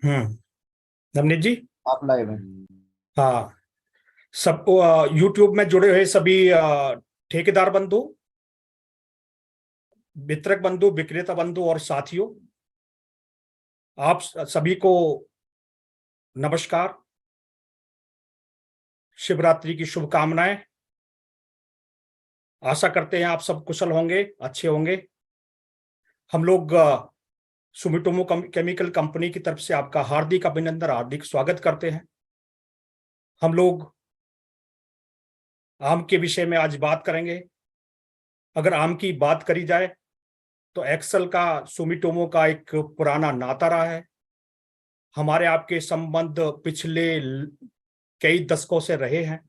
नवनीत जी। आप लाइव हैं। हाँ, सब यूट्यूब में जुड़े हुए सभी ठेकेदार बंधु, वितरक बंधु, विक्रेता बंधु और साथियों, आप सभी को नमस्कार। शिवरात्रि की शुभकामनाएं। आशा करते हैं आप सब कुशल होंगे, अच्छे होंगे। हम लोग सुमिटोमो केमिकल कंपनी की तरफ से आपका हार्दिक अभिनंदन, हार्दिक स्वागत करते हैं। हम लोग आम के विषय में आज बात करेंगे। अगर आम की बात करी जाए तो एक्सल का, सुमिटोमो का एक पुराना नाता रहा है। हमारे आपके संबंध पिछले कई दशकों से रहे हैं।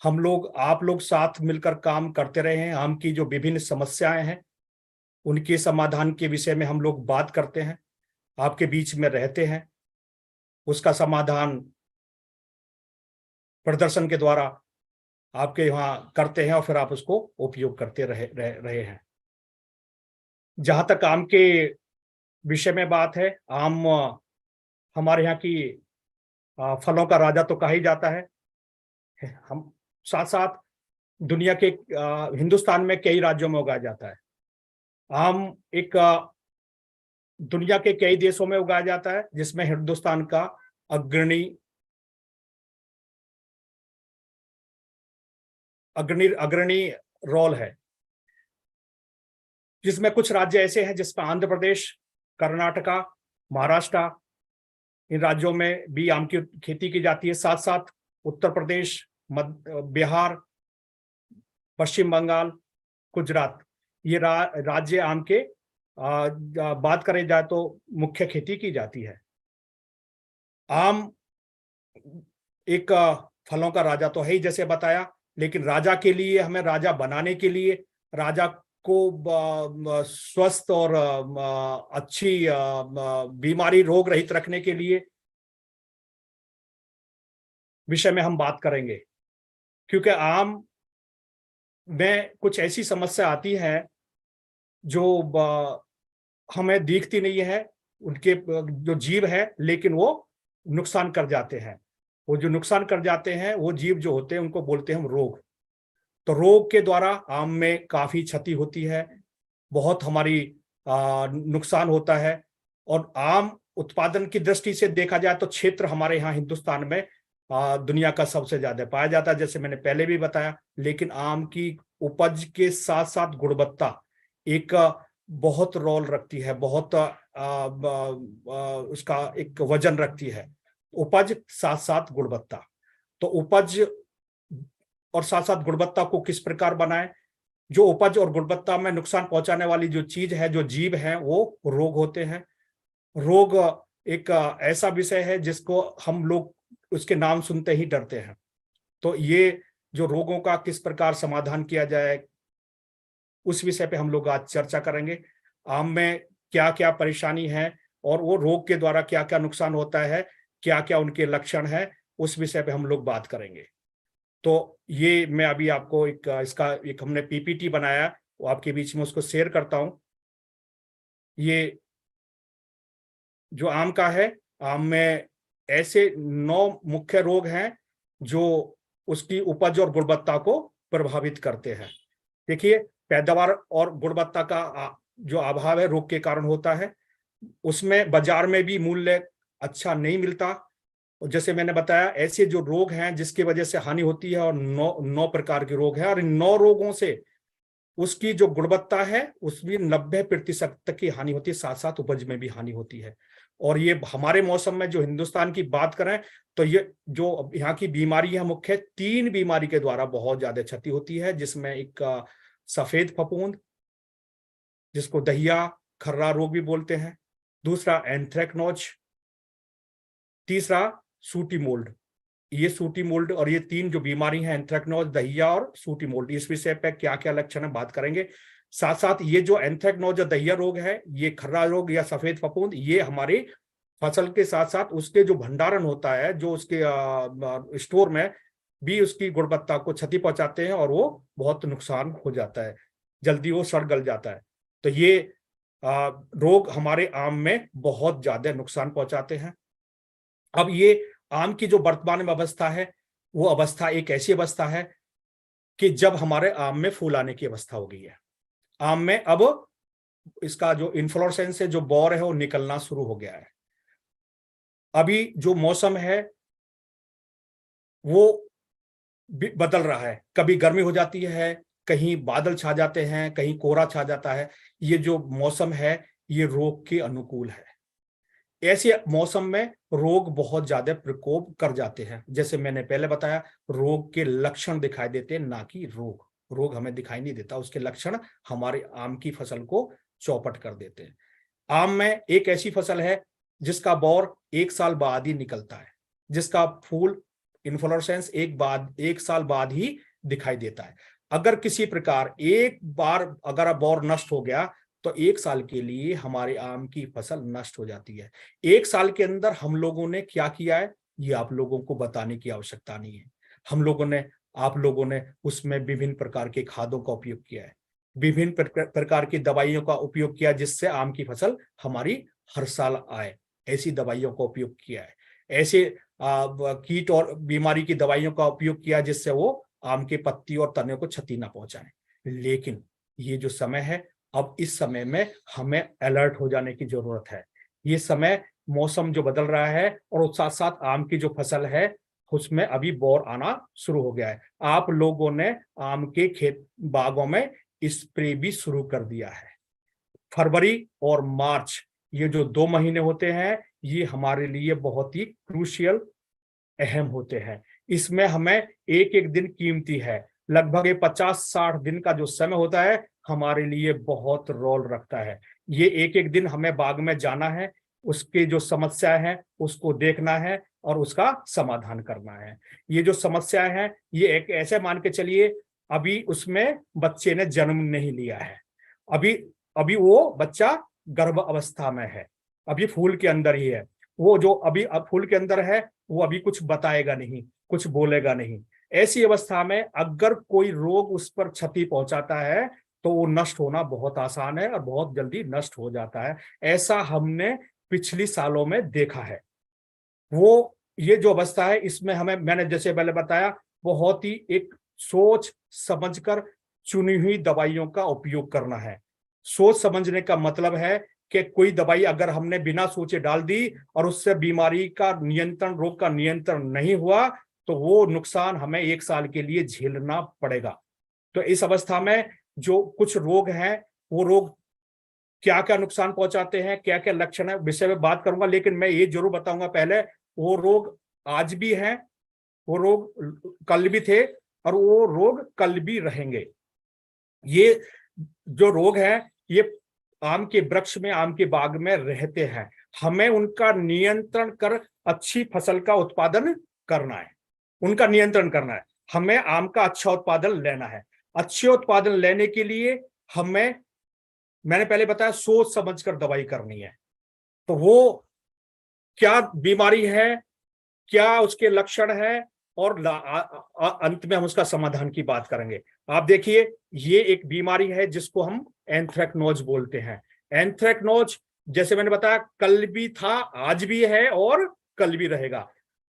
हम लोग, आप लोग साथ मिलकर काम करते रहे हैं। आम की जो विभिन्न समस्याएं हैं उनके समाधान के विषय में हम लोग बात करते हैं, आपके बीच में रहते हैं। उसका समाधान प्रदर्शन के द्वारा आपके यहाँ करते हैं और फिर आप उसको उपयोग करते रहे हैं। जहां तक आम के विषय में बात है, आम हमारे यहाँ की फलों का राजा तो कहा ही जाता है। हम साथ साथ दुनिया के हिंदुस्तान में कई राज्यों में उगाया जाता है। आम एक दुनिया के कई देशों में उगाया जाता है, जिसमें हिंदुस्तान का अग्रणी अग्रणी अग्रणी रोल है। जिसमें कुछ राज्य ऐसे हैं जिसमें आंध्र प्रदेश, कर्नाटका, महाराष्ट्र, इन राज्यों में भी आम की खेती की जाती है। साथ साथ उत्तर प्रदेश, बिहार, पश्चिम बंगाल, गुजरात, ये राज्य आम के बात करें जाए तो मुख्य खेती की जाती है। आम एक फलों का राजा तो है ही, जैसे बताया, लेकिन राजा के लिए, हमें राजा बनाने के लिए, राजा को स्वस्थ और अच्छी बीमारी रोग रहित रखने के लिए विषय में हम बात करेंगे। क्योंकि आम में कुछ ऐसी समस्या आती है जो हमें दिखती नहीं है, उनके जो जीव है, लेकिन वो नुकसान कर जाते हैं। वो जो नुकसान कर जाते हैं, वो जीव जो होते हैं, उनको बोलते हैं हम रोग। तो रोग के द्वारा आम में काफी क्षति होती है, बहुत हमारी नुकसान होता है। और आम उत्पादन की दृष्टि से देखा जाए तो क्षेत्र हमारे यहाँ हिंदुस्तान में दुनिया का सबसे ज्यादा पाया जाता है, जैसे मैंने पहले भी बताया। लेकिन आम की उपज के साथ साथ गुणवत्ता एक बहुत रोल रखती है, बहुत उसका एक वजन रखती है। उपज साथ साथ गुणवत्ता। तो उपज और साथ साथ गुणवत्ता को किस प्रकार बनाएं? जो उपज और गुणवत्ता में नुकसान पहुंचाने वाली जो चीज है, जो जीव है, वो रोग होते हैं। रोग एक ऐसा विषय है जिसको हम लोग उसके नाम सुनते ही डरते हैं। तो ये जो रोगों का किस प्रकार समाधान किया जाए, उस विषय पे हम लोग आज चर्चा करेंगे। आम में क्या क्या परेशानी है और वो रोग के द्वारा क्या क्या नुकसान होता है, क्या क्या उनके लक्षण है, उस विषय पे हम लोग बात करेंगे। तो ये मैं अभी आपको इसका एक हमने पीपीटी बनाया, वो आपके बीच में उसको शेयर करता हूं। ये जो आम का है, आम में ऐसे 9 मुख्य रोग हैं जो उसकी उपज और गुणवत्ता को प्रभावित करते हैं। देखिए, पैदावार और गुणवत्ता का जो अभाव है, रोग के कारण होता है। उसमें बाजार में भी मूल्य अच्छा नहीं मिलता। और जैसे मैंने बताया, ऐसे जो रोग हैं जिसकी वजह से हानि होती है, और 9 प्रकार के रोग हैं, और इन 9 रोगों से उसकी जो गुणवत्ता है उसमें 90% तक की हानि होती है, साथ साथ उपज में भी हानि होती है। और ये हमारे मौसम में जो हिंदुस्तान की बात करें तो ये जो यहाँ की बीमारी है, मुख्य 3 बीमारी के द्वारा बहुत ज्यादा क्षति होती है। जिसमें एक सफेद फफूंद, जिसको दहिया खर्रा रोग भी बोलते हैं, दूसरा एंथ्रेक्नोज, तीसरा सूटी मोल्ड। ये सूटी मोल्ड और ये 3 जो बीमारी हैं, एंथ्रेक्नोज, दहिया और सूटी मोल्ड, इस विषय पे क्या क्या लक्षण है बात करेंगे। साथ साथ ये जो एंथ्रेक्नोज और दहिया रोग है, ये खर्रा रोग या सफेद फफूंद, ये हमारी फसल के साथ साथ उसके जो भंडारण होता है, जो उसके स्टोर में भी उसकी गुणवत्ता को क्षति पहुंचाते हैं, और वो बहुत नुकसान हो जाता है, जल्दी वो सड़ गल जाता है। तो ये रोग हमारे आम में बहुत ज्यादा नुकसान पहुंचाते हैं। अब ये आम की जो वर्तमान में अवस्था है, वो अवस्था एक ऐसी अवस्था है कि जब हमारे आम में फूल आने की अवस्था हो गई है। आम में अब इसका जो इन्फ्लोरेसेंस है, जो बौर है, वो निकलना शुरू हो गया है। अभी जो मौसम है वो बदल रहा है, कभी गर्मी हो जाती है, कहीं बादल छा जाते हैं, कहीं कोहरा छा जाता है। ये जो मौसम है ये रोग के अनुकूल है। ऐसे मौसम में रोग बहुत ज्यादा प्रकोप कर जाते हैं। जैसे मैंने पहले बताया, रोग के लक्षण दिखाई देते हैं, ना कि रोग। रोग हमें दिखाई नहीं देता, उसके लक्षण हमारे आम की फसल को चौपट कर देते हैं। आम में एक ऐसी फसल है जिसका बौर 1 साल बाद ही निकलता है, जिसका फूल इन्फ्लोरेसेंस एक साल बाद ही दिखाई देता है। अगर किसी प्रकार एक बार अगर बौर नष्ट हो गया तो 1 साल के लिए हमारे आम की फसल नष्ट हो जाती है। 1 साल के अंदर हम लोगों ने क्या किया है, ये आप लोगों को बताने की आवश्यकता नहीं है। आप लोगों ने उसमें विभिन्न प्रकार के खादों का उपयोग किया है, विभिन्न प्रकार की दवाइयों का उपयोग किया, जिससे आम की फसल हमारी हर साल आए। ऐसी दवाइयों का उपयोग किया है, ऐसे कीट और बीमारी की दवाइयों का उपयोग किया जिससे वो आम के पत्ती और तने को क्षति ना पहुंचाए। लेकिन ये जो समय है, अब इस समय में हमें अलर्ट हो जाने की जरूरत है। ये समय, मौसम जो बदल रहा है और साथ साथ आम की जो फसल है उसमें अभी बौर आना शुरू हो गया है। आप लोगों ने आम के खेत बागों में स्प्रे भी शुरू कर दिया है। फरवरी और मार्च, ये जो 2 महीने होते हैं, ये हमारे लिए बहुत ही क्रूशियल, अहम होते हैं। इसमें हमें एक एक दिन कीमती है। लगभग 50-60 दिन का जो समय होता है हमारे लिए बहुत रोल रखता है। ये एक एक दिन हमें बाग में जाना है, उसके जो समस्या है उसको देखना है और उसका समाधान करना है। ये जो समस्या है, ये एक ऐसे मान के चलिए, अभी उसमें बच्चे ने जन्म नहीं लिया है, अभी अभी वो बच्चा गर्भ अवस्था में है, अभी फूल के अंदर ही है। वो जो अभी फूल के अंदर है वो अभी कुछ बताएगा नहीं, कुछ बोलेगा नहीं। ऐसी अवस्था में अगर कोई रोग उस पर क्षति पहुंचाता है तो वो नष्ट होना बहुत आसान है और बहुत जल्दी नष्ट हो जाता है। ऐसा हमने पिछली सालों में देखा है। वो ये जो अवस्था है, इसमें हमें, मैंने जैसे पहले बताया, बहुत ही एक सोच समझकर चुनी हुई दवाइयों का उपयोग करना है। सोच समझने का मतलब है कि कोई दवाई अगर हमने बिना सोचे डाल दी और उससे बीमारी का नियंत्रण, रोग का नियंत्रण नहीं हुआ, तो वो नुकसान हमें 1 साल के लिए झेलना पड़ेगा। तो इस अवस्था में जो कुछ रोग हैं, वो रोग क्या क्या नुकसान पहुंचाते हैं, क्या क्या लक्षण है, विषय में बात करूंगा। लेकिन मैं ये जरूर बताऊंगा पहले, वो रोग आज भी हैं, वो रोग कल भी थे और वो रोग कल भी रहेंगे। ये जो रोग है ये आम के वृक्ष में, आम के बाग में रहते हैं। हमें उनका नियंत्रण कर अच्छी फसल का उत्पादन करना है, उनका नियंत्रण करना है। हमें आम का अच्छा उत्पादन लेना है। अच्छे उत्पादन लेने के लिए हमें, मैंने पहले बताया, सोच समझकर दवाई करनी है। तो वो क्या बीमारी है, क्या उसके लक्षण है, और अंत में हम उसका समाधान की बात करेंगे। आप देखिए, ये एक बीमारी है जिसको हम एंथ्रेक्नोज बोलते हैं। एंथ्रेक्नोज, जैसे मैंने बताया, कल भी था, आज भी है और कल भी रहेगा।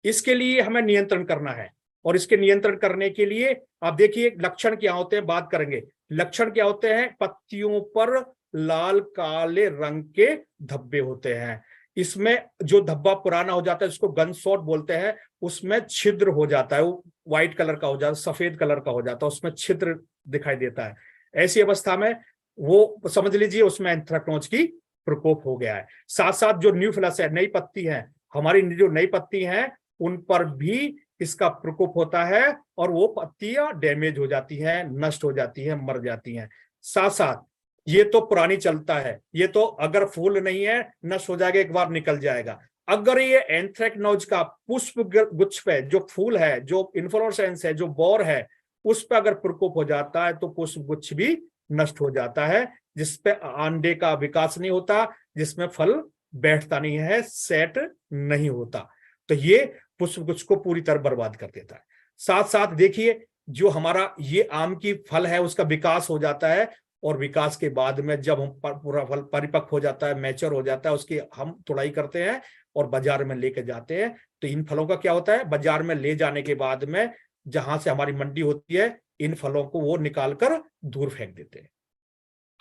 इसके लिए हमें नियंत्रण करना है, और इसके नियंत्रण करने के लिए आप देखिए लक्षण क्या होते हैं, बात करेंगे। लक्षण क्या होते हैं, पत्तियों पर लाल काले रंग के धब्बे होते हैं। इसमें जो धब्बा पुराना हो जाता है उसको गन शॉट बोलते हैं, उसमें छिद्र हो जाता है, वो व्हाइट कलर का हो जाता है, सफेद कलर का हो जाता है, उसमें छिद्र दिखाई देता है। ऐसी अवस्था में वो समझ लीजिए उसमें एंथ्रेक्नोज की प्रकोप हो गया है। साथ साथ जो न्यू फ्लस है, नई पत्ती है, हमारी जो नई पत्ती है, उन पर भी इसका प्रकोप होता है और वो पत्तियां डैमेज हो जाती हैं, नष्ट हो जाती हैं, मर जाती हैं। साथ साथ ये तो पुरानी चलता है, ये तो अगर फूल नहीं है नष्ट हो जाएगा, एक बार निकल जाएगा। अगर ये एंथ्रेक्नोज का पुष्प गुच्छ पे जो फूल है, जो इन्फ्लोरेसेंस है, जो बौर है, उस पर अगर प्रकोप हो जाता है तो पुष्प गुच्छ भी नष्ट हो जाता है, जिसपे अंडे का विकास नहीं होता, जिसमें फल बैठता नहीं है, सेट नहीं होता। तो ये पुष्प गुच्छ को पूरी तरह बर्बाद कर देता है। साथ साथ देखिए, जो हमारा ये आम की फल है उसका विकास हो जाता है, और विकास के बाद में जब हम पूरा फल परिपक्व हो जाता है, मैच्योर हो जाता है, उसकी हम तुड़ाई करते हैं और बाजार में लेके जाते हैं। तो इन फलों का क्या होता है, बाजार में ले जाने के बाद में जहां से हमारी मंडी होती है, इन फलों को वो निकाल कर दूर फेंक देते हैं।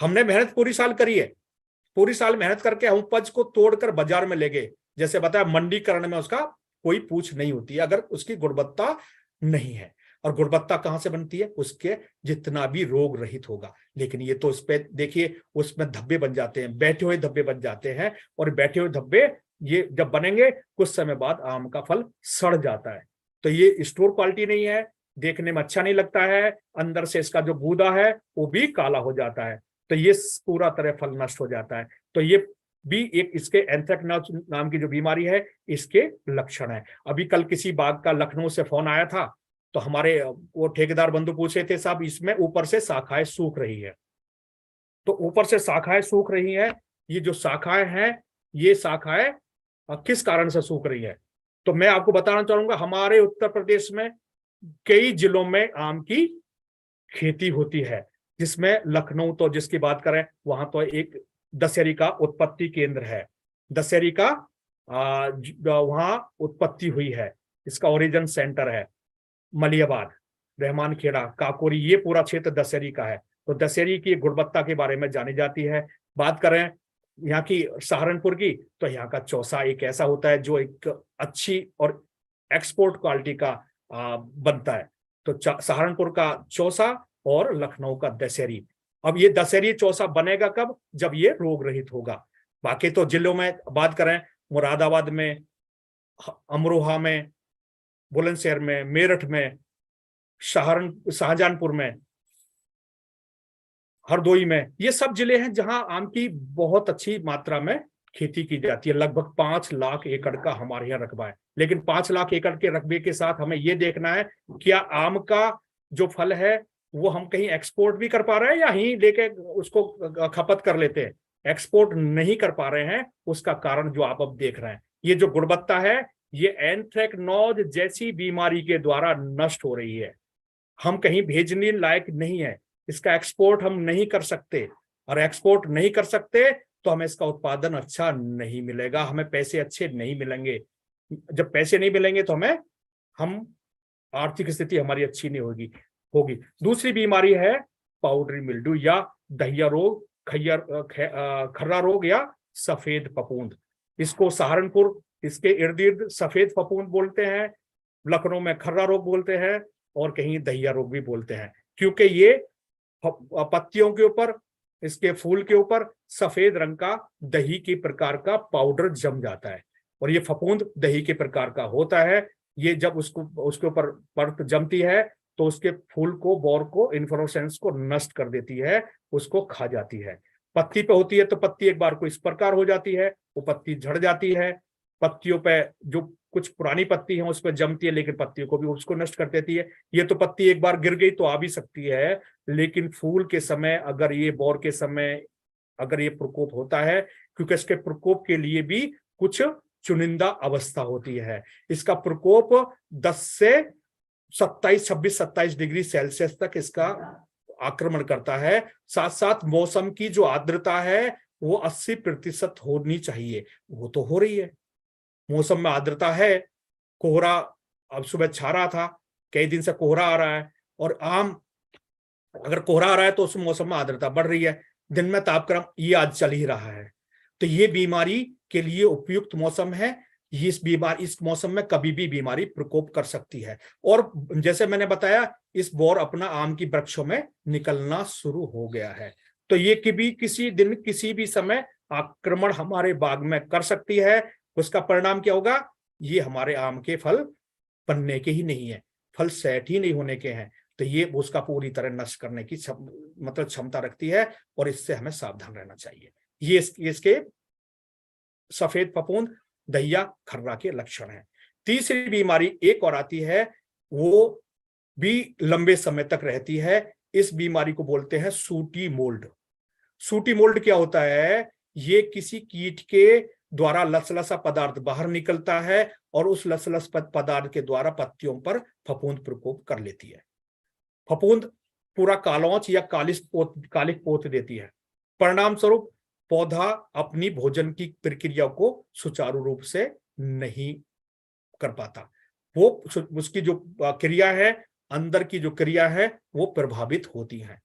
हमने मेहनत पूरी साल करी है, पूरी साल मेहनत करके हम उपज को तोड़कर बाजार में ले गए, जैसे बताया मंडीकरण में उसका कोई पूछ नहीं होती है अगर उसकी गुणवत्ता नहीं है। और गुणवत्ता कहां से बनती है, उसके जितना भी रोग रहित होगा। लेकिन ये तो उस पे देखिए, उसमें धब्बे बन जाते हैं, बैठे हुए धब्बे बन जाते हैं, और बैठे हुए धब्बे ये जब बनेंगे कुछ समय बाद आम का फल सड़ जाता है। तो ये स्टोर क्वालिटी नहीं है, देखने में अच्छा नहीं लगता है, अंदर से इसका जो गूदा है वो भी काला हो जाता है, तो ये पूरा तरह फल नष्ट हो जाता है। तो ये भी एक इसके एंथ्रेक्नोज नाम की जो बीमारी है इसके लक्षण है। अभी कल किसी बाग का लखनऊ से फोन आया था, तो हमारे वो ठेकेदार बंधु पूछे थे, साहब इसमें ऊपर से शाखाएं सूख रही है। तो ऊपर से शाखाएं सूख रही है, ये जो शाखाएं हैं ये शाखाएं किस कारण से सूख रही है, तो मैं आपको बताना चाहूंगा, हमारे उत्तर प्रदेश में कई जिलों में आम की खेती होती है, जिसमें लखनऊ तो जिसकी बात करें वहां तो एक दशहरी का उत्पत्ति केंद्र है, दशहरी का वहां उत्पत्ति हुई है, इसका ओरिजिन सेंटर है मलियाबाद, रहमान खेड़ा, काकोरी, ये पूरा क्षेत्र दशहरी का है। तो दशहरी की गुणवत्ता के बारे में जानी जाती है। बात करें यहाँ की सहारनपुर की, तो यहाँ का चौसा एक ऐसा होता है जो एक अच्छी और एक्सपोर्ट क्वालिटी का बनता है। तो सहारनपुर का चौसा और लखनऊ का दशहरी। अब ये दशहरी चौसा बनेगा कब, जब ये रोग रहित होगा। बाकी तो जिलों में बात करें, मुरादाबाद में, अमरोहा में, बुलंदशहर में, मेरठ में, शाहजहांपुर में, हरदोई में, ये सब जिले हैं जहां आम की बहुत अच्छी मात्रा में खेती की जाती है। लगभग 5 लाख एकड़ का हमारे यहाँ रकबा है। लेकिन 5 लाख एकड़ के रकबे के साथ हमें ये देखना है, क्या आम का जो फल है वो हम कहीं एक्सपोर्ट भी कर पा रहे हैं या यहीं लेके उसको खपत कर लेते हैं। एक्सपोर्ट नहीं कर पा रहे हैं, उसका कारण जो आप अब देख रहे हैं, ये जो गुणवत्ता है ये एंथ्रेक्नोज जैसी बीमारी के द्वारा नष्ट हो रही है। हम कहीं भेजने लायक नहीं है, इसका एक्सपोर्ट हम नहीं कर सकते, और एक्सपोर्ट नहीं कर सकते तो हमें इसका उत्पादन अच्छा नहीं मिलेगा, हमें पैसे अच्छे नहीं मिलेंगे। जब पैसे नहीं मिलेंगे तो हम आर्थिक स्थिति हमारी अच्छी नहीं होगी। दूसरी बीमारी है पाउडरी मिल्ड्यू या दहिया रोग, खर्रा रोग या सफेद फफूंद। इसको सहारनपुर इसके इर्द गिर्द सफेद फफूंद बोलते हैं, लखनऊ में खर्रा रोग बोलते हैं, और कहीं दहिया रोग भी बोलते हैं, क्योंकि ये पत्तियों के ऊपर, इसके फूल के ऊपर सफेद रंग का दही के प्रकार का पाउडर जम जाता है, और ये फफूंद दही के प्रकार का होता है। ये जब उसके ऊपर परत जमती है तो उसके फूल को, बौर को, इन्फ्लोरेसेंस को नष्ट कर देती है, उसको खा जाती है। पत्ती पे होती है तो पत्ती एक बार को इस प्रकार हो जाती है, वो पत्ती झड़ जाती है, पत्तियों पे जो कुछ पुरानी पत्ती है उस पर जमती है, लेकिन पत्तियों को भी उसको नष्ट कर देती है। ये तो पत्ती एक बार गिर गई तो आ भी सकती है, लेकिन फूल के समय अगर ये, बौर के समय अगर ये प्रकोप होता है, क्योंकि इसके प्रकोप के लिए भी कुछ चुनिंदा अवस्था होती है। इसका प्रकोप 10 से 26-27 डिग्री सेल्सियस तक इसका आक्रमण करता है। साथ साथ मौसम की जो आर्द्रता है वो 80% होनी चाहिए, वो तो हो रही है। मौसम में आर्द्रता है, कोहरा अब सुबह छा रहा था, कई दिन से कोहरा आ रहा है, और आम अगर कोहरा आ रहा है तो उस मौसम में आर्द्रता बढ़ रही है, दिन में तापक्रम ये आज चल ही रहा है। तो ये बीमारी के लिए उपयुक्त मौसम है। इस मौसम में कभी भी बीमारी प्रकोप कर सकती है। और जैसे मैंने बताया, इस बौर अपना आम की वृक्षों में निकलना शुरू हो गया है, तो ये किसी दिन किसी भी समय आक्रमण हमारे बाग में कर सकती है। उसका परिणाम क्या होगा, ये हमारे आम के फल बनने के ही नहीं है, फल सेट ही नहीं होने के हैं, तो ये उसका पूरी तरह नष्ट करने की मतलब क्षमता रखती है, और इससे हमें सावधान रहना चाहिए। ये इसके सफेद फफूंद, दहिया, खर्रा के लक्षण हैं। तीसरी बीमारी एक और आती है, वो भी लंबे समय तक रहती है। इस बीमारी को बोलते हैं सूटी मोल्ड। सूटी मोल्ड क्या होता है, ये किसी कीट के द्वारा लसलसा पदार्थ बाहर निकलता है, और उस लसलस पदार्थ के द्वारा पत्तियों पर फफूंद प्रकोप कर लेती है। फफूंद पूरा कालौच या कालिक पोत देती है। परिणाम स्वरूप पौधा अपनी भोजन की प्रक्रिया को सुचारू रूप से नहीं कर पाता। वो उसकी जो क्रिया है, अंदर की जो क्रिया है, वो प्रभावित होती है।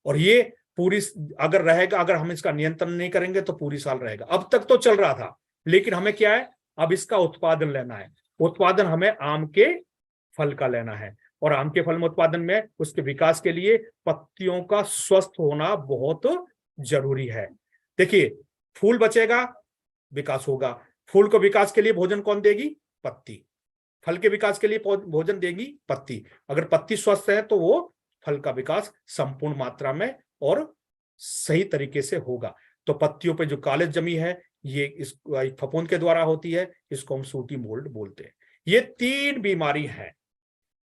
और ये पूरी अगर रहेगा, अगर हम इसका नियंत्रण नहीं करेंगे तो पूरी साल रहेगा। अब तक तो चल रहा था, लेकिन हमें क्या है, अब इसका उत्पादन लेना है। उत्पादन हमें आम के फल का लेना है, और आम के फल में उत्पादन में उसके विकास के लिए पत्तियों का स्वस्थ होना बहुत जरूरी है। देखिए, फूल बचेगा, विकास होगा। फूल को विकास के लिए भोजन कौन देगी? पत्ती। फल के विकास के लिए भोजन देगी पत्ती। अगर पत्ती स्वस्थ है तो वो फल का विकास संपूर्ण मात्रा में और सही तरीके से होगा। तो पत्तियों पे जो कालिज जमी है, ये इस फफूंद के द्वारा होती है, इसको हम सूटी मोल्ड बोलते हैं। ये 3 बीमारी है।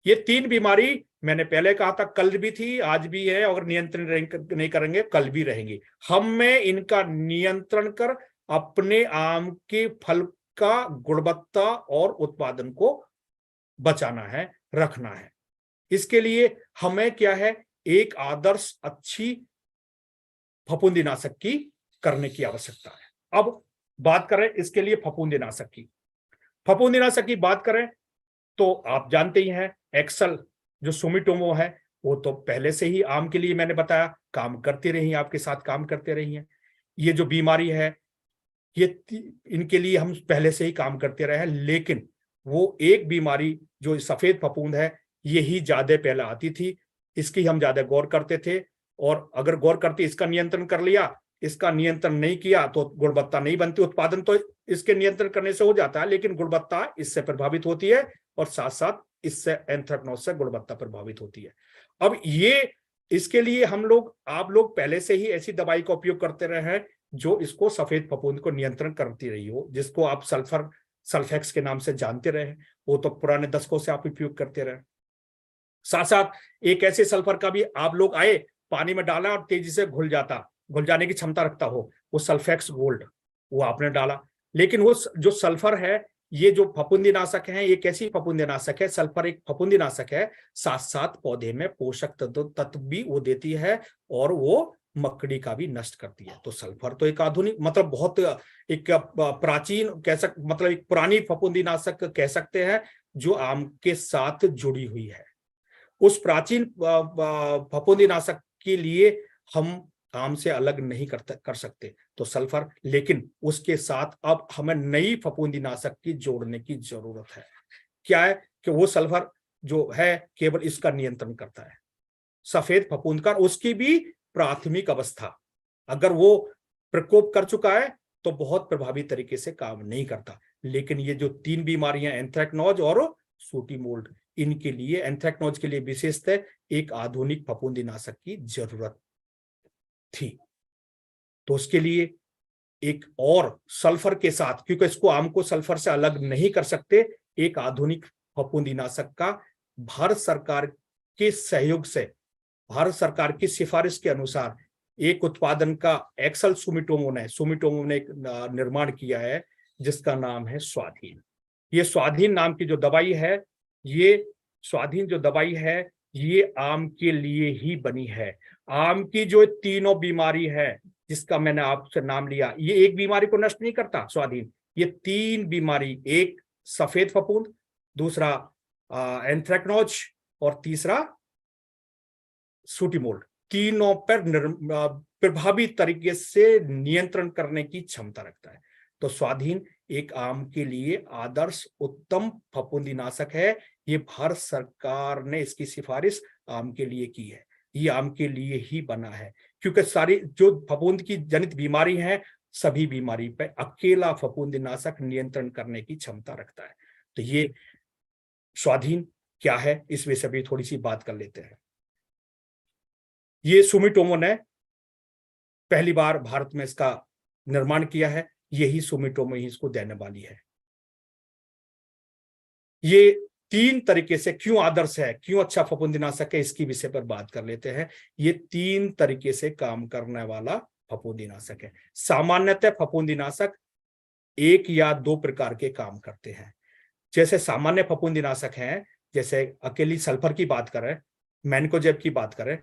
ये 3 बीमारी मैंने पहले कहा था, कल भी थी, आज भी है, और नियंत्रण नहीं करेंगे कल भी रहेंगी। हमें इनका नियंत्रण कर अपने आम के फल का गुणवत्ता और उत्पादन को बचाना है, रखना है। इसके लिए हमें क्या है, एक आदर्श अच्छी फफूंदीनाशक की करने की आवश्यकता है। अब बात करें इसके लिए फफूंदीनाशक की। फफूंदीनाशक की बात करें तो आप जानते ही हैं, एक्सल जो सुमिटोमो है, वो तो पहले से ही आम के लिए मैंने बताया काम करती रही, आपके साथ काम करते रही हैं। ये जो बीमारी है, ये इनके लिए हम पहले से ही काम करते रहे हैं, लेकिन वो एक बीमारी जो सफेद फफूंद है, यही ज्यादा पहले आती थी, इसकी हम ज्यादा गौर करते थे। और अगर गौर करते, इसका नियंत्रण कर लिया, इसका नियंत्रण नहीं किया तो गुणवत्ता नहीं बनती। उत्पादन तो इसके नियंत्रण करने से हो जाता है, लेकिन गुणवत्ता इससे प्रभावित होती है, और साथ साथ इससे एंथ्रेक्नोज से गुणवत्ता प्रभावित होती है। अब ये इसके लिए हम लोग, आप लोग पहले से ही ऐसी दवाई का उपयोग करते रहे हैं जो इसको सफेद फफूंद को नियंत्रण करती रही हो, जिसको आप सल्फेक्स के नाम से जानते रहे। वो तो पुराने दशकों से आप उपयोग करते रहे। साथ साथ एक ऐसे सल्फर का भी आप लोग आए, पानी में डाला और तेजी से घुल जाने की क्षमता रखता हो, वो सल्फेक्स गोल्ड, वो आपने डाला। लेकिन वो जो सल्फर है, ये जो फफूंदीनाशक है, ये कैसी फफूंदीनाशक है? सल्फर एक फफूंदीनाशक है, साथ साथ पौधे में पोषक तत्व भी वो देती है, और वो मकड़ी का भी नष्ट करती है। तो सल्फर तो एक आधुनिक, मतलब बहुत एक प्राचीन मतलब एक पुरानी फफूंदीनाशक कह सकते हैं, जो आम के साथ जुड़ी हुई है। उस प्राचीन फफूंदीनाशक के लिए हम आम से अलग नहीं कर सकते, तो सल्फर। लेकिन उसके साथ अब हमें नई फफूंदीनाशक की जोड़ने की जरूरत है। क्या है कि वो सल्फर जो है केवल इसका नियंत्रण करता है, सफेद फफूंद का। उसकी भी प्राथमिक अवस्था, अगर वो प्रकोप कर चुका है तो बहुत प्रभावी तरीके से काम नहीं करता। लेकिन ये जो 3 बीमारियां, एंथ्रेक्नोज और सूटी मोल्ड, इनके लिए, एंथ्रेक्नोज के लिए विशेषतः एक आधुनिक फफूंदीनाशक की जरूरत थी। तो उसके लिए एक और सल्फर के साथ, क्योंकि इसको आम को सल्फर से अलग नहीं कर सकते, एक आधुनिक फफूंदीनाशक का भारत सरकार के सहयोग से, भारत सरकार की सिफारिश के अनुसार एक उत्पादन का एक्सल सुमिटोमो ने एक निर्माण किया है, जिसका नाम है स्वाधीन। ये स्वाधीन नाम की जो दवाई है, ये स्वाधीन जो दवाई है, ये आम के लिए ही बनी है। आम की जो तीनों बीमारी है, जिसका मैंने आपसे नाम लिया, ये एक बीमारी को नष्ट नहीं करता स्वाधीन, ये 3 बीमारी, एक सफेद फफूंद, दूसरा एंथ्रेक्नोज, और तीसरा सूटी मोल्ड, तीनों पर प्रभावी तरीके से नियंत्रण करने की क्षमता रखता है। तो स्वाधीन एक आम के लिए आदर्श उत्तम फफूंदीनाशक है। ये भारत सरकार ने इसकी सिफारिश आम के लिए की है, ये आम के लिए ही बना है, क्योंकि सारी जो फफूंद की जनित बीमारी है, सभी बीमारी पे अकेला फफूंदीनाशक नियंत्रण करने की क्षमता रखता है। तो ये स्वाधीन क्या है, इस विषय पर थोड़ी सी बात कर लेते हैं। ये सुमिटोमो ने पहली बार भारत में इसका निर्माण किया है, यही सुमिटोमो ही इसको देने वाली है। ये 3 तरीके से क्यों आदर्श है, क्यों अच्छा फफूंदीनाशक है, इसकी विषय पर बात कर लेते हैं। ये 3 तरीके से काम करने वाला फफूंदीनाशक है। सामान्यतः फफूंदीनाशक 1 या 2 प्रकार के काम करते हैं। जैसे सामान्य फफूंदीनाशक हैं, जैसे अकेली सल्फर की बात करें, मैनकोजेब की बात करें,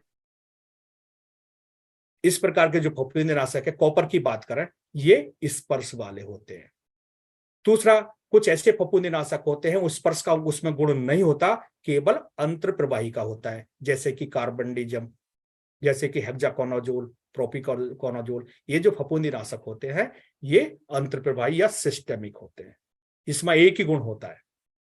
इस प्रकार के जो फफूंदीनाशक है, कॉपर की बात करें, ये स्पर्श वाले होते हैं। दूसरा, कुछ ऐसे फफूंदीनाशक होते हैं उस स्पर्श का उसमें गुण नहीं होता, केवल अंतर प्रवाही का होता है, जैसे कि कार्बेंडिजम, जैसे कि हेक्साकोनाजोल, प्रोपिकोनाजोल। ये जो फफूंदीनाशक होते हैं ये अंतर प्रवाही या सिस्टेमिक होते हैं, इसमें एक ही गुण होता है।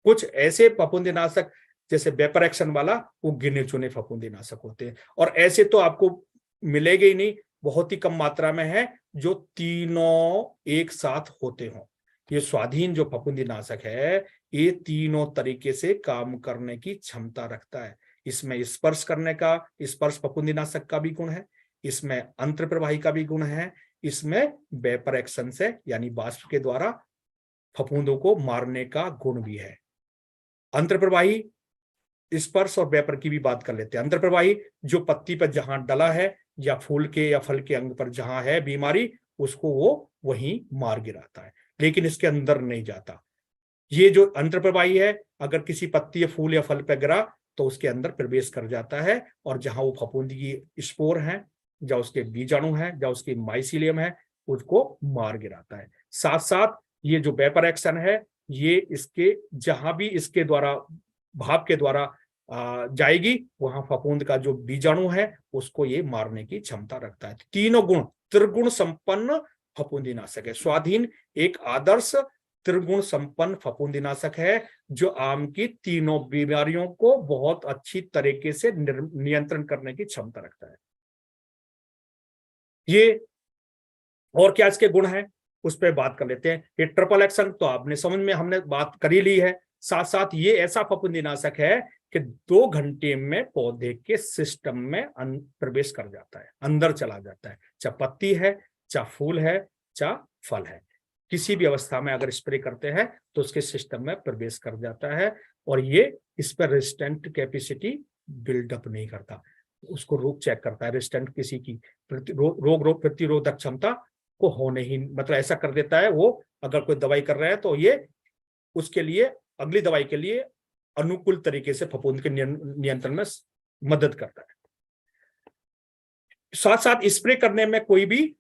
कुछ ऐसे फफूंदीनाशक जैसे वेपर एक्शन वाला, वो गिने चुने फफूंदीनाशक होते हैं, और ऐसे तो आपको मिलेंगे ही नहीं, बहुत ही कम मात्रा में है जो तीनों एक साथ होते हों। ये स्वाधीन जो फफूंदीनाशक है ये तीनों तरीके से काम करने की क्षमता रखता है। इसमें स्पर्श करने का, स्पर्श फफूंदीनाशक का भी गुण है, इसमें अंतर प्रवाही का भी गुण है, इसमें वेपर एक्शन से यानी वाष्प के द्वारा फफूंदों को मारने का गुण भी है। अंतर प्रवाही, स्पर्श और वेपर की भी बात कर लेते हैं। अंतर प्रवाही जो पत्ती पर जहां डला है या फूल के या फल के अंग पर जहां है बीमारी, उसको वो वहीं मार गिराता है, लेकिन इसके अंदर नहीं जाता। ये जो अंतर प्रवाही है अगर किसी पत्ती या फूल या फल पर गिरा तो उसके अंदर प्रवेश कर जाता है, और जहां वो फफूंदी की स्पोर है, जहां उसके बीजाणु है, जहां उसकी माइसीलियम है, उसको मार गिराता है। साथ साथ ये जो वेपर एक्शन है ये इसके जहां भी इसके द्वारा भाप के द्वारा जाएगी वहां फफूंद का जो बीजाणु है उसको ये मारने की क्षमता रखता है। तीनों गुण, त्रिगुण संपन्न फफूंदीनाशक है। स्वाधीन एक आदर्श त्रिगुण संपन्न फफूंदीनाशक है जो आम की तीनों बीमारियों को बहुत अच्छी तरीके से नियंत्रण करने की क्षमता रखता है। ये और क्या इसके गुण हैं उस पर बात कर लेते हैं। ये ट्रिपल एक्शन तो आपने समझ में हमने बात कर ही ली है। साथ साथ ये ऐसा फफूंदीनाशक है कि 2 घंटे में पौधे के सिस्टम में प्रवेश कर जाता है, अंदर चला जाता है, चाहे पत्ती है, चाहे फूल है, चाहे फल है, किसी भी अवस्था में अगर स्प्रे करते हैं तो उसके सिस्टम में प्रवेश कर जाता है, और ये इस पर रेजिस्टेंट कैपेसिटी बिल्डअप नहीं करता, उसको रोग चेक करता है, रेजिस्टेंट किसी की रोग प्रतिरोधक क्षमता को होने ही मतलब ऐसा कर देता है। वो अगर कोई दवाई कर रहा है तो ये उसके लिए अगली दवाई के लिए अनुकूल तरीके से फफूंद के नियंत्रण में मदद करता है। साथ साथ स्प्रे करने में कोई भी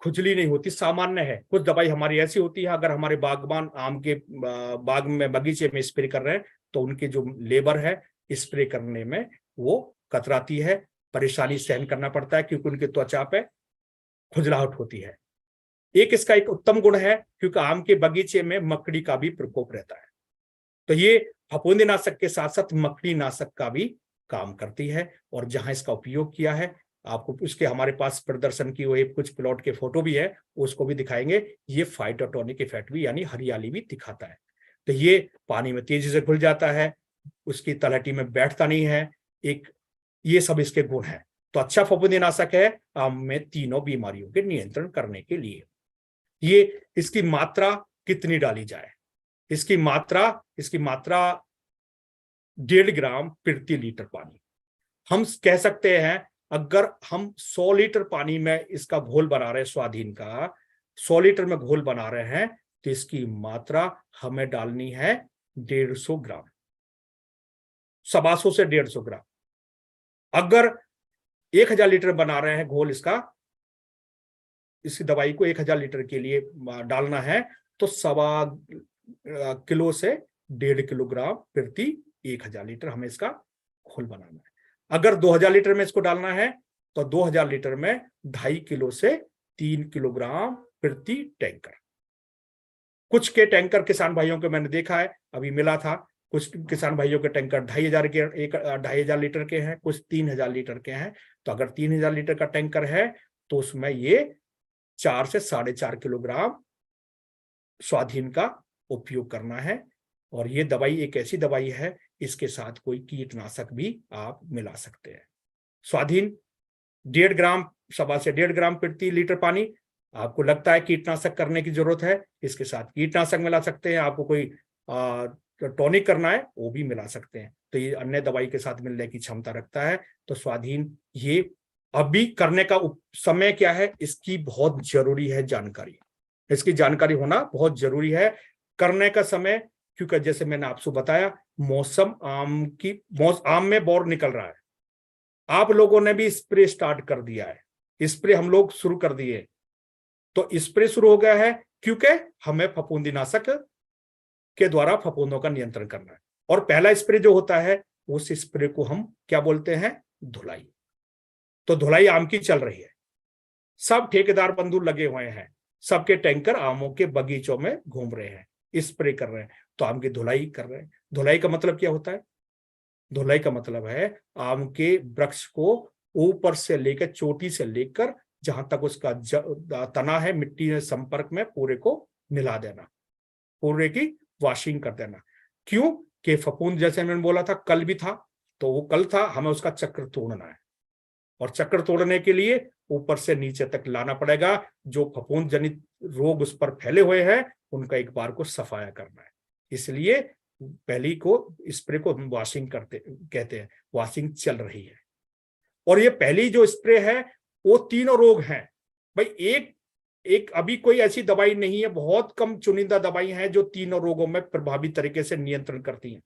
खुजली नहीं होती, सामान्य है। कुछ दवाई हमारी ऐसी होती है अगर हमारे बागबान आम के बाग में बगीचे में स्प्रे कर रहे हैं तो उनके जो लेबर है स्प्रे करने में वो कतराती है, परेशानी सहन करना पड़ता है क्योंकि उनकी त्वचा पे खुजलाहट होती है। एक इसका एक उत्तम गुण है क्योंकि आम के बगीचे में मकड़ी का भी प्रकोप रहता है, तो ये फफूंदीनाशक के साथ साथ मकड़ी नाशक का भी काम करती है। और जहां इसका उपयोग किया है आपको उसके हमारे पास प्रदर्शन की हुए कुछ प्लॉट के फोटो भी है, उसको भी दिखाएंगे। ये फाइटोटॉनिक इफेक्ट भी यानी हरियाली भी दिखाता है। तो ये पानी में तेजी से घुल जाता है, उसकी तलहटी में बैठता नहीं है, एक ये सब इसके गुण है। तो अच्छा फफूंदीनाशक है आम में तीनों बीमारियों के नियंत्रण करने के लिए। ये इसकी मात्रा कितनी डाली जाए, इसकी मात्रा 1.5 ग्राम प्रति लीटर पानी। हम कह सकते हैं अगर हम 100 लीटर पानी में इसका घोल बना रहे हैं, स्वाधीन का 100 लीटर में घोल बना रहे हैं तो इसकी मात्रा हमें डालनी है 150 ग्राम, 125 से 150 ग्राम। अगर 1000 लीटर बना रहे हैं घोल इसका, इस दवाई को 1000 लीटर के लिए डालना है तो 1.25 किलो से 1.5 किलोग्राम प्रति 1000 लीटर हमें इसका घोल बनाना है। अगर 2000 लीटर में इसको डालना है तो 2000 लीटर में 2.5 किलो से 3 किलोग्राम प्रति टैंकर। कुछ के टैंकर किसान भाइयों के मैंने देखा है, अभी मिला था, कुछ किसान भाइयों के टैंकर 2,500 लीटर के हैं, कुछ 3000 लीटर के हैं। तो अगर 3000 लीटर का टैंकर है तो उसमें ये 4 से 4.5 किलोग्राम स्वाधीन का उपयोग करना है। और ये दवाई एक ऐसी दवाई है इसके साथ कोई कीटनाशक भी आप मिला सकते हैं। स्वाधीन 1.5 ग्राम, 1.25 से 1.5 ग्राम प्रति लीटर पानी। आपको लगता है कीटनाशक करने की जरूरत है, इसके साथ कीटनाशक मिला सकते हैं। आपको कोई टॉनिक करना है वो भी मिला सकते हैं, तो ये अन्य दवाई के साथ मिलने की क्षमता रखता है। तो स्वाधीन ये अभी करने का समय क्या है, इसकी बहुत जरूरी है जानकारी, इसकी जानकारी होना बहुत जरूरी है करने का समय। क्योंकि जैसे मैंने आपसे बताया मौसम आम में बौर निकल रहा है, आप लोगों ने भी स्प्रे स्टार्ट कर दिया है, स्प्रे हम लोग शुरू कर दिए, तो स्प्रे शुरू हो गया है क्योंकि हमें फफूंदीनाशक के द्वारा फफूंदों का नियंत्रण करना है। और पहला स्प्रे जो होता है उस स्प्रे को हम क्या बोलते हैं, धुलाई। तो धुलाई आम की चल रही है, सब ठेकेदार बंधु लगे हुए हैं, सबके टैंकर आमों के बगीचों में घूम रहे हैं, स्प्रे कर रहे हैं, तो आम की धुलाई कर रहे हैं। धुलाई का मतलब क्या होता है? धुलाई का मतलब है आम के वृक्ष को ऊपर से लेकर, चोटी से लेकर जहां तक उसका तना है मिट्टी के संपर्क में, पूरे को मिला देना, पूरे की वॉशिंग कर देना। क्यों? कि फफूंद, जैसे मैंने बोला था कल भी था, तो वो कल था, हमें उसका चक्र तोड़ना है, और चक्र तोड़ने के लिए ऊपर से नीचे तक लाना पड़ेगा। जो फफूंद जनित रोग उस पर फैले हुए हैं उनका एक बार को सफाया करना है। इसलिए पहली को स्प्रे को वॉशिंग करते कहते हैं, वॉशिंग चल रही है। और ये पहली जो स्प्रे है वो तीनों रोग हैं भाई। एक अभी कोई ऐसी दवाई नहीं है, बहुत कम चुनिंदा दवाई हैं जो तीनों रोगों में प्रभावी तरीके से नियंत्रण करती हैं।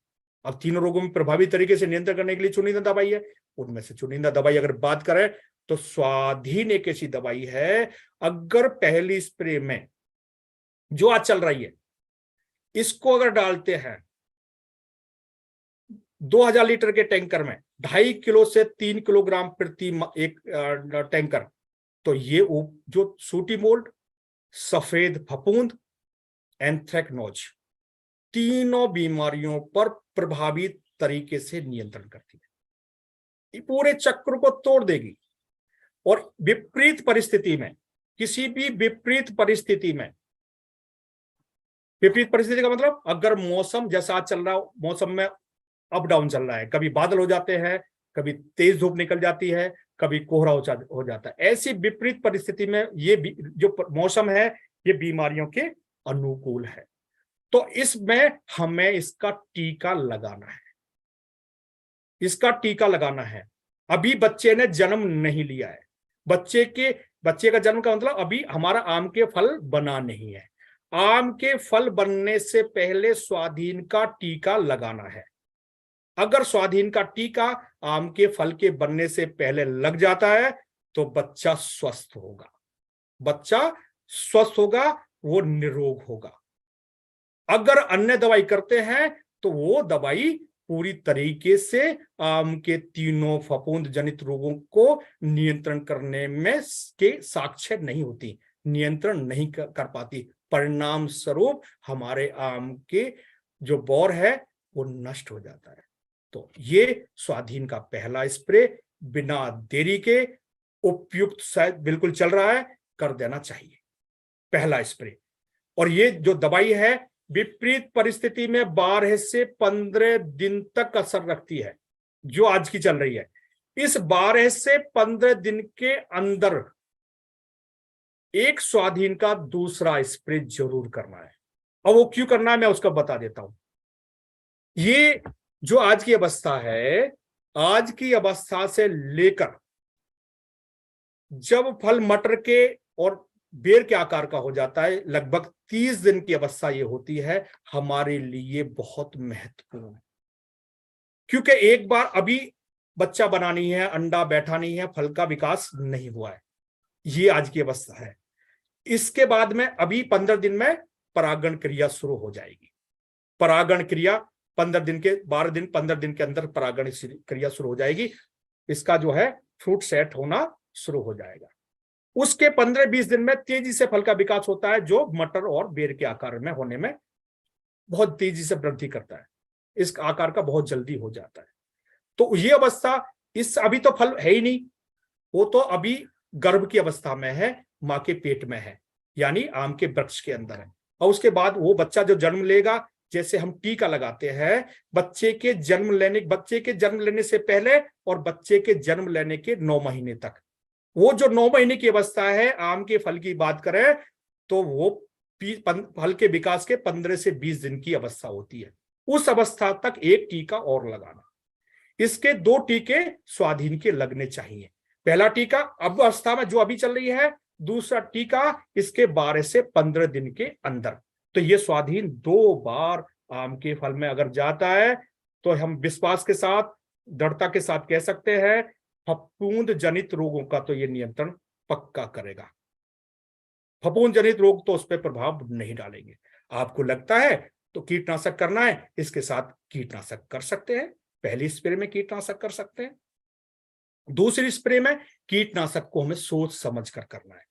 अब तीनों रोगों में प्रभावी तरीके से नियंत्रण करने के लिए चुनिंदा दवाई है, उनमें से चुनिंदा दवाई अगर बात करें तो स्वाधीन एक ऐसी दवाई है, अगर पहली स्प्रे में जो आज चल रही है इसको अगर डालते हैं 2000 लीटर के टैंकर में 2.5 किलो से 3 किलोग्राम प्रति एक टैंकर, तो ये जो सूटी मोल्ड, सफेद फफूंद, एंथ्रेक्नोज, तीनों बीमारियों पर प्रभावी तरीके से नियंत्रण करती है, ये पूरे चक्र को तोड़ देगी। और विपरीत परिस्थिति में, किसी भी विपरीत परिस्थिति में, विपरीत परिस्थिति का मतलब अगर मौसम जैसा आज चल रहा हो, मौसम में अप डाउन चल रहा है, कभी बादल हो जाते हैं, कभी तेज धूप निकल जाती है, कभी कोहरा हो जाता है, ऐसी विपरीत परिस्थिति में ये जो मौसम है ये बीमारियों के अनुकूल है। तो इसमें हमें इसका टीका लगाना है, इसका टीका लगाना है। अभी बच्चे ने जन्म नहीं लिया है, बच्चे का जन्म का मतलब अभी हमारा आम के फल बना नहीं है। आम के फल बनने से पहले स्वाधीन का टीका लगाना है। अगर स्वाधीन का टीका आम के फल के बनने से पहले लग जाता है तो बच्चा स्वस्थ होगा, बच्चा स्वस्थ होगा, वो निरोग होगा। अगर अन्य दवाई करते हैं तो वो दवाई पूरी तरीके से आम के तीनों फफूंद जनित रोगों को नियंत्रण करने में के साक्षर नहीं होती, नियंत्रण नहीं कर पाती। परिणाम स्वरूप हमारे आम के जो बौर है वो नष्ट हो जाता है। तो ये स्वाधीन का पहला स्प्रे बिना देरी के, उपयुक्त शायद बिल्कुल चल रहा है, कर देना चाहिए पहला स्प्रे। और ये जो दवाई है विपरीत परिस्थिति में 12 से 15 दिन तक असर रखती है, जो आज की चल रही है। इस 12 से 15 दिन के अंदर एक स्वाधीन का दूसरा स्प्रे जरूर करना है। और वो क्यों करना है मैं उसका बता देता हूं। ये जो आज की अवस्था है, आज की अवस्था से लेकर जब फल मटर के और बेर के आकार का हो जाता है, लगभग 30 दिन की अवस्था ये होती है, हमारे लिए बहुत महत्वपूर्ण है। क्योंकि एक बार अभी बच्चा बना नहीं है, अंडा बैठा नहीं है, फल का विकास नहीं हुआ है, ये आज की अवस्था है। इसके बाद में अभी 15 दिन में परागण क्रिया शुरू हो जाएगी। परागण क्रिया 15 दिन के 15 दिन के अंदर परागण क्रिया शुरू हो जाएगी। इसका जो है फ्रूट सेट होना शुरू हो जाएगा। उसके 15-20 दिन में तेजी से फल का विकास होता है, जो मटर और बेर के आकार में होने में बहुत तेजी से वृद्धि करता है, इस आकार का बहुत जल्दी हो जाता है। तो ये अवस्था, इस अभी तो फल है ही नहीं, वो तो अभी गर्भ की अवस्था में है, मां के पेट में है, यानी आम के वृक्ष के अंदर है। और उसके बाद वो बच्चा जो जन्म लेगा, जैसे हम टीका लगाते हैं बच्चे के जन्म लेने से पहले और बच्चे के जन्म लेने के 9 महीने तक, वो जो 9 महीने की अवस्था है, आम के फल की बात करें तो वो फल के विकास के 15 से 20 दिन की अवस्था होती है। उस अवस्था तक एक टीका और लगाना। इसके 2 टीके स्वाधीन के लगने चाहिए। पहला टीका अब अवस्था में जो अभी चल रही है, दूसरा टीका इसके 12 से 15 दिन के अंदर। तो ये स्वाधीन 2 बार आम के फल में अगर जाता है तो हम विश्वास के साथ, दृढ़ता के साथ कह सकते हैं फफूंद जनित रोगों का तो ये नियंत्रण पक्का करेगा। फफूंद जनित रोग तो उस पर प्रभाव नहीं डालेंगे। आपको लगता है तो कीटनाशक करना है, इसके साथ कीटनाशक कर सकते हैं, पहली स्प्रे में कीटनाशक कर सकते हैं। दूसरी स्प्रे में कीटनाशक को हमें सोच समझ कर करना है।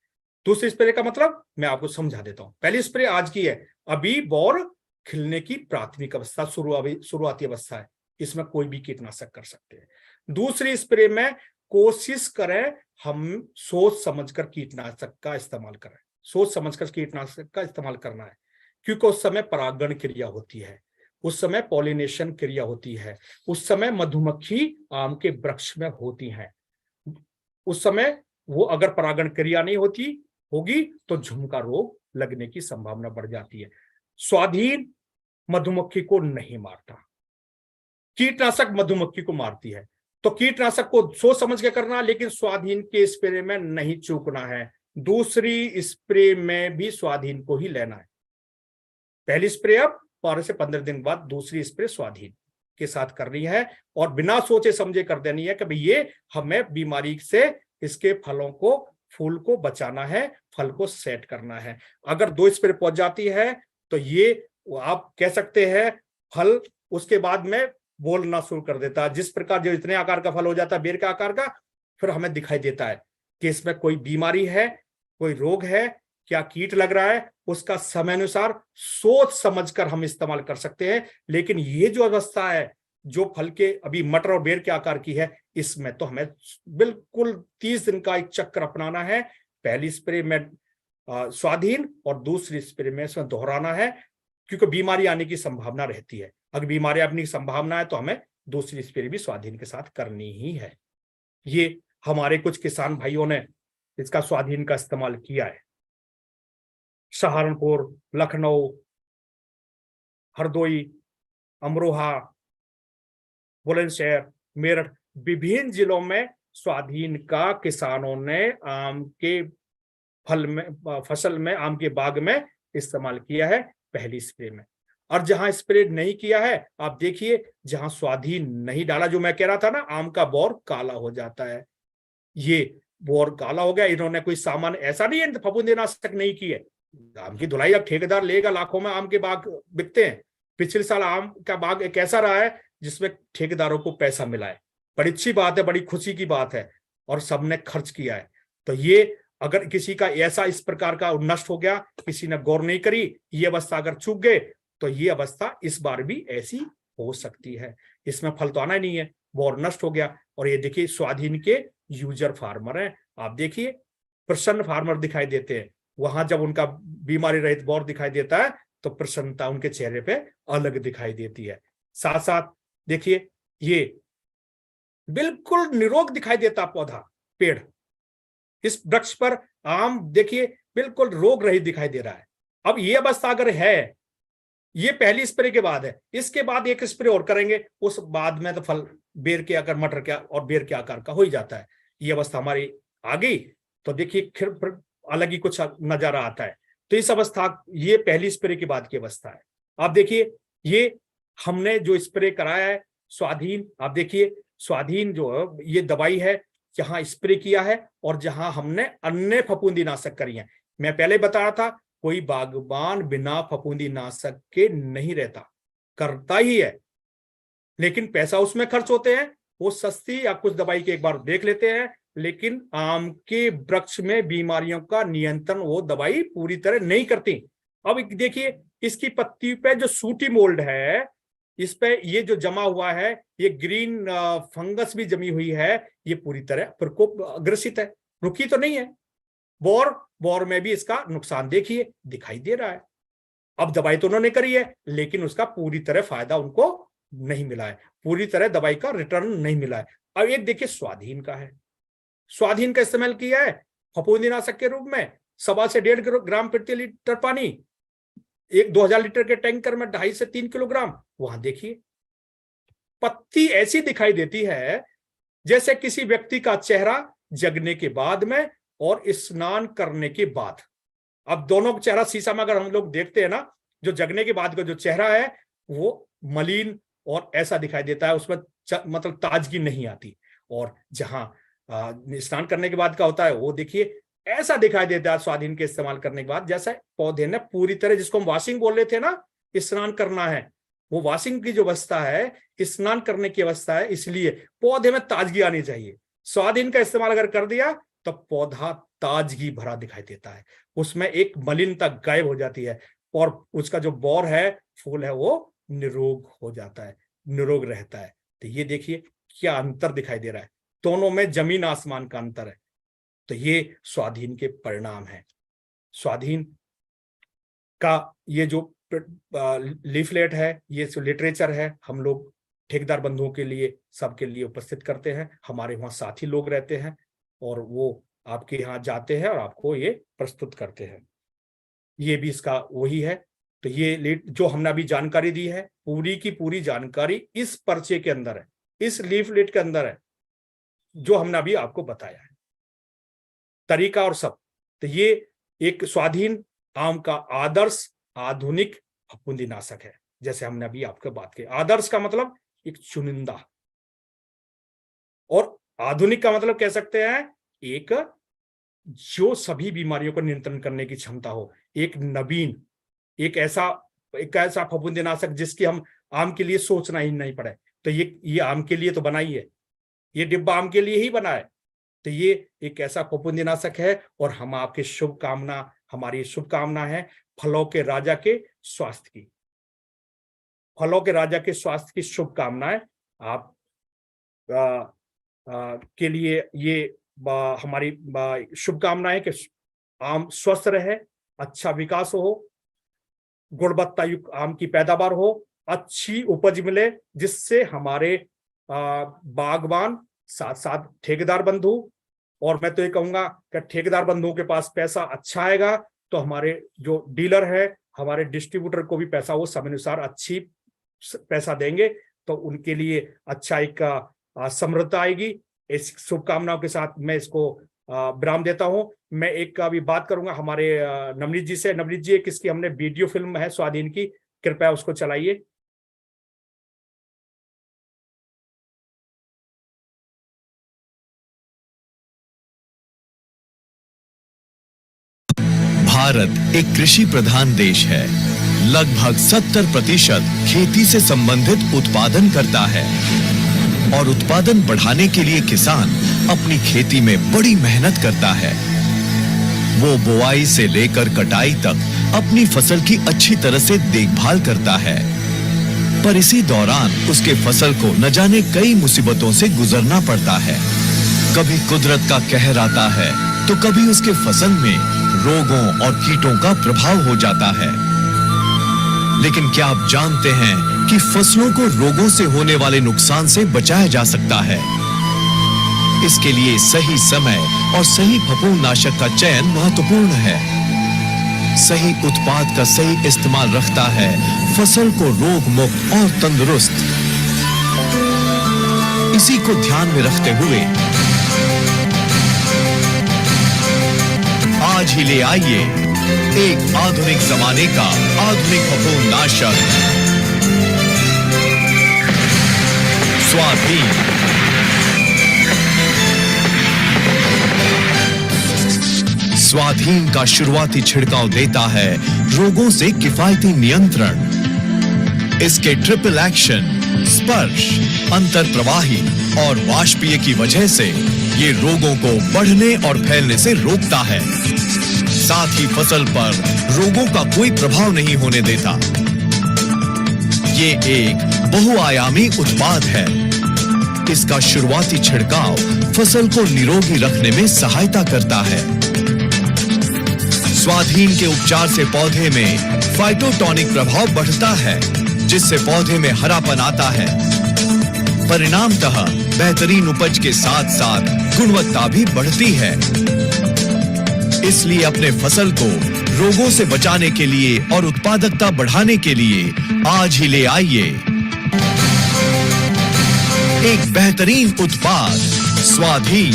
दूसरी स्प्रे का मतलब मैं आपको समझा देता हूं। पहली स्प्रे आज की है, अभी बौर खिलने की प्राथमिक अवस्था, शुरुआती अवस्था है, इसमें कोई भी कीटनाशक कर सकते हैं। दूसरी स्प्रे में कोशिश करें हम सोच समझकर कीटनाशक का इस्तेमाल करें, सोच समझकर कीटनाशक का इस्तेमाल करना है, क्योंकि उस समय परागण क्रिया होती है, उस समय पॉलिनेशन क्रिया होती है, उस समय मधुमक्खी आम के वृक्ष में होती है। उस समय वो अगर परागण क्रिया नहीं होगी तो झुमका रोग लगने की संभावना बढ़ जाती है। स्वाधीन मधुमक्खी को नहीं मारता, कीटनाशक मधुमक्खी को मारती है। तो कीटनाशक को सोच समझ के करना, लेकिन स्वाधीन के स्प्रे में नहीं चूकना है। दूसरी स्प्रे में भी स्वाधीन को ही लेना है। पहली स्प्रे अब 12 से 15 दिन बाद दूसरी स्प्रे स्वाधीन के साथ करनी है, और बिना सोचे समझे कर देनी है कि भाई ये हमें बीमारी से इसके फलों को, फूल को बचाना है, फल को सेट करना है। अगर 2 स्प्रे पहुंच जाती है तो ये आप कह सकते हैं फल उसके बाद में बोलना शुरू कर देता है। जिस प्रकार जो इतने आकार का फल हो जाता है, बेर के आकार का, फिर हमें दिखाई देता है कि इसमें कोई बीमारी है, कोई रोग है, क्या कीट लग रहा है, उसका समय अनुसार सोच समझकर हम इस्तेमाल कर सकते हैं। लेकिन ये जो अवस्था है जो फल के अभी मटर और बेर के आकार की है, इसमें तो हमें बिल्कुल 30 दिन का एक चक्र अपनाना है। पहली स्प्रे में स्वाधीन और दूसरी स्प्रे में इसमें दोहराना है, क्योंकि बीमारी आने की संभावना रहती है। अगर बीमारी आने की संभावना है तो हमें दूसरी स्प्रे भी स्वाधीन के साथ करनी ही है। ये हमारे कुछ किसान भाइयों ने इसका स्वाधीन का इस्तेमाल किया है। सहारनपुर, लखनऊ, हरदोई, अमरोहा, बुलंदशहर, मेरठ, विभिन्न जिलों में स्वाधीन का किसानों ने आम के फसल में, आम के बाग में इस्तेमाल किया है पहली स्प्रे में। और जहां स्प्रे नहीं किया है, आप देखिए जहां स्वाधीन नहीं डाला, जो मैं कह रहा था ना, आम का बौर काला हो जाता है। ये बौर काला हो गया। इन्होंने कोई सामान, ऐसा नहीं है फफूंदीनाशक नहीं की है, आम की धुलाई अब ठेकेदार लेगा, लाखों में आम के बाग बिकते हैं। पिछले साल आम का बाग एक ऐसा रहा है जिसमें ठेकेदारों को पैसा मिला है, बड़ी अच्छी बात है, बड़ी खुशी की बात है, और सबने खर्च किया है। तो ये अगर किसी का ऐसा इस प्रकार का नष्ट हो गया, किसी ने गौर नहीं करी, ये अवस्था अगर चूक गए, तो ये अवस्था इस बार भी ऐसी हो सकती है। इसमें फल तो आना ही नहीं है, बौर नष्ट हो गया। और ये देखिए स्वाधीन के यूजर फार्मर हैं, आप देखिए प्रसन्न फार्मर दिखाई देते हैं। वहां जब उनका बीमारी रहित बौर दिखाई देता है तो प्रसन्नता उनके चेहरे पे अलग दिखाई देती है। साथ साथ देखिए ये बिल्कुल निरोग दिखाई देता पौधा, पेड़, इस वृक्ष पर आम देखिए बिल्कुल रोग रहित दिखाई दे रहा है। अब ये अवस्था अगर है, ये पहली स्प्रे के बाद है, इसके बाद एक स्प्रे और करेंगे, उस बाद में तो फल बेर के आकार, मटर के और बेर के आकार का हो ही जाता है। ये अवस्था हमारी आ गई तो देखिए फिर अलग ही कुछ नजारा आता है। तो इस अवस्था, ये पहली स्प्रे के बाद की अवस्था है। आप देखिए ये हमने जो स्प्रे कराया है स्वाधीन, आप देखिए स्वाधीन जो ये दवाई है, जहां स्प्रे किया है और जहां हमने अन्य फफूंदीनाशक करी है। मैं पहले बता रहा था कोई बागबान बिना फफूंदीनाशक के नहीं रहता, करता ही है, लेकिन पैसा उसमें खर्च होते हैं। वो सस्ती या कुछ दवाई के एक बार देख लेते हैं, लेकिन आम के वृक्ष में बीमारियों का नियंत्रण वो दवाई पूरी तरह नहीं करती। अब देखिए इसकी पत्ती पे जो सूटी मोल्ड है, इस पे ये जो जमा हुआ है, ये ग्रीन फंगस भी जमी हुई है, ये पूरी तरह प्रकोप ग्रसित है, रुकी तो नहीं है। बौर में भी इसका नुकसान देखिए दिखाई दे रहा है। अब दवाई तो उन्होंने करी है, लेकिन उसका पूरी तरह फायदा उनको नहीं मिला है, पूरी तरह दवाई का रिटर्न नहीं मिला है। अब एक देखिए स्वाधीन का है, स्वाधीन का इस्तेमाल किया है फफूंदीनाशक के रूप में, 1.25 से 1.5 ग्राम प्रति लीटर पानी, एक 2000 लीटर के टैंकर में 2.5 से 3 किलोग्राम। वहां देखिए पत्ती ऐसी दिखाई देती है जैसे किसी व्यक्ति का चेहरा जगने के बाद में और स्नान करने के बाद। अब दोनों चेहरा शीशा में अगर हम लोग देखते हैं ना, जो जगने के बाद का जो चेहरा है वो मलिन और ऐसा दिखाई देता है, उसमें मतलब ताजगी नहीं आती। और जहां स्नान करने के बाद का होता है वो देखिए ऐसा दिखाई देता है स्वाधीन के इस्तेमाल करने के बाद, जैसे पौधे ने पूरी तरह, जिसको हम वॉशिंग बोल रहे थे ना, स्नान करना है, वो वॉशिंग की जो अवस्था है, स्नान करने की अवस्था है, इसलिए पौधे में ताजगी आनी चाहिए। स्वाधीन का इस्तेमाल अगर कर दिया तो पौधा ताजगी भरा दिखाई देता है, उसमें एक मलिनता गायब हो जाती है और उसका जो बौर है, फूल है, वो निरोग हो जाता है, निरोग रहता है। तो ये देखिए क्या अंतर दिखाई दे रहा है, दोनों में जमीन आसमान का अंतर है। तो ये स्वाधीन के परिणाम है। स्वाधीन का ये जो लीफलेट है, ये जो लिटरेचर है, हम लोग ठेकेदार बंधुओं के लिए, सबके लिए उपस्थित करते हैं। हमारे वहाँ साथी लोग रहते हैं और वो आपके यहाँ जाते हैं और आपको ये प्रस्तुत करते हैं। ये भी इसका वही है। तो ये जो हमने अभी जानकारी दी है, पूरी की पूरी जानकारी इस पर्चे के अंदर है, इस लीफलेट के अंदर है, जो हमने अभी आपको बताया है, तरीका और सब। तो ये एक स्वाधीन आम का आदर्श आधुनिक फफूंदीनाशक है, जैसे हमने अभी आपको बात की। आदर्श का मतलब एक चुनिंदा, और आधुनिक का मतलब कह सकते हैं एक जो सभी बीमारियों को नियंत्रण करने की क्षमता हो, एक नवीन, एक ऐसा फफूंदीनाशक जिसकी हम आम के लिए सोचना ही नहीं पड़े। तो ये आम के लिए तो बना ही है, ये डिब्बा आम के लिए ही बना है। तो ये एक ऐसा फफूंदीनाशक है और हम आपकी शुभकामना, हमारी शुभकामना है फलों के राजा के स्वास्थ्य की, फलों के राजा के स्वास्थ्य की शुभकामनाएं आप के लिए ये हमारी शुभकामनाएं कि आम स्वस्थ रहे, अच्छा विकास हो, गुणवत्ता युक्त आम की पैदावार हो, अच्छी उपज मिले, जिससे हमारे बागवान, साथ साथ ठेकेदार बंधु, और मैं तो ये कहूंगा कि ठेकेदार बंधुओं के पास पैसा अच्छा आएगा तो हमारे जो डीलर है, हमारे डिस्ट्रीब्यूटर को भी पैसा वो समय अनुसार अच्छी पैसा देंगे, तो उनके लिए अच्छा एक समृद्धता आएगी। इस शुभकामनाओं के साथ मैं इसको विराम देता हूं। मैं एक अभी बात करूंगा हमारे नवनीत जी से। नवनीत जी, किसकी हमने वीडियो फिल्म है स्वाधीन की, कृपया उसको चलाइए। भारत एक कृषि प्रधान देश है। लगभग 70% खेती से संबंधित उत्पादन करता है और उत्पादन बढ़ाने के लिए किसान अपनी खेती में बड़ी मेहनत करता है। वो बुआई से लेकर कटाई तक अपनी फसल की अच्छी तरह से देखभाल करता है, पर इसी दौरान उसके फसल को न जाने कई मुसीबतों से गुजरना पड़ता है। कभी कुदरत का कहर आता है तो कभी उसके फसल में रोगों और कीटों का प्रभाव हो जाता है। लेकिन क्या आप जानते हैं कि फसलों को रोगों से होने वाले नुकसान से बचाया जा सकता है? इसके लिए सही समय और सही फफूंदनाशक का चयन महत्वपूर्ण है। सही उत्पाद का सही इस्तेमाल रखता है फसल को रोग मुक्त और तंदुरुस्त। इसी को ध्यान में रखते हुए आज ही ले आइए एक आधुनिक जमाने का आधुनिक फफूंदनाशक स्वाधीन। स्वाधीन का शुरुआती छिड़काव देता है रोगों से किफायती नियंत्रण। इसके ट्रिपल एक्शन, स्पर्श, अंतर प्रवाही और वाष्पीय की वजह से ये रोगों को बढ़ने और फैलने से रोकता है। साथ ही फसल पर रोगों का कोई प्रभाव नहीं होने देता। ये एक बहुआयामी उत्पाद है। इसका शुरुआती छिड़काव फसल को निरोगी रखने में सहायता करता है। स्वाधीन के उपचार से पौधे में फाइटोटॉनिक प्रभाव बढ़ता है, जिससे पौधे में हरापन आता है। परिणामतः बेहतरीन उपज के साथ साथ गुणवत्ता भी बढ़ती है। इसलिए अपने फसल को रोगों से बचाने के लिए और उत्पादकता बढ़ाने के लिए आज ही ले आइए एक बेहतरीन उत्पाद स्वाधीन।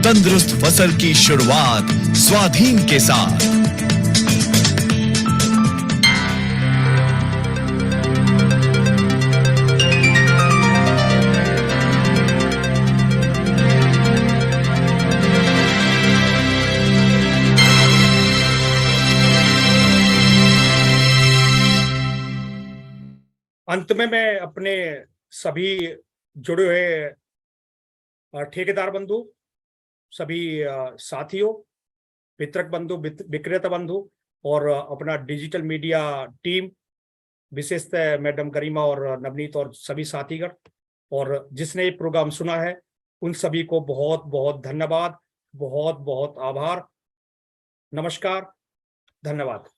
तंदुरुस्त फसल की शुरुआत स्वाधीन के साथ। अंत में मैं अपने सभी जुड़े हुए ठेकेदार बंधु, सभी साथियों, वितरक बंधु, विक्रेता बंधु और अपना डिजिटल मीडिया टीम, विशेषतः मैडम गरिमा और नवनीत और सभी साथीगण, और जिसने ये प्रोग्राम सुना है उन सभी को बहुत बहुत धन्यवाद, बहुत बहुत आभार। नमस्कार, धन्यवाद।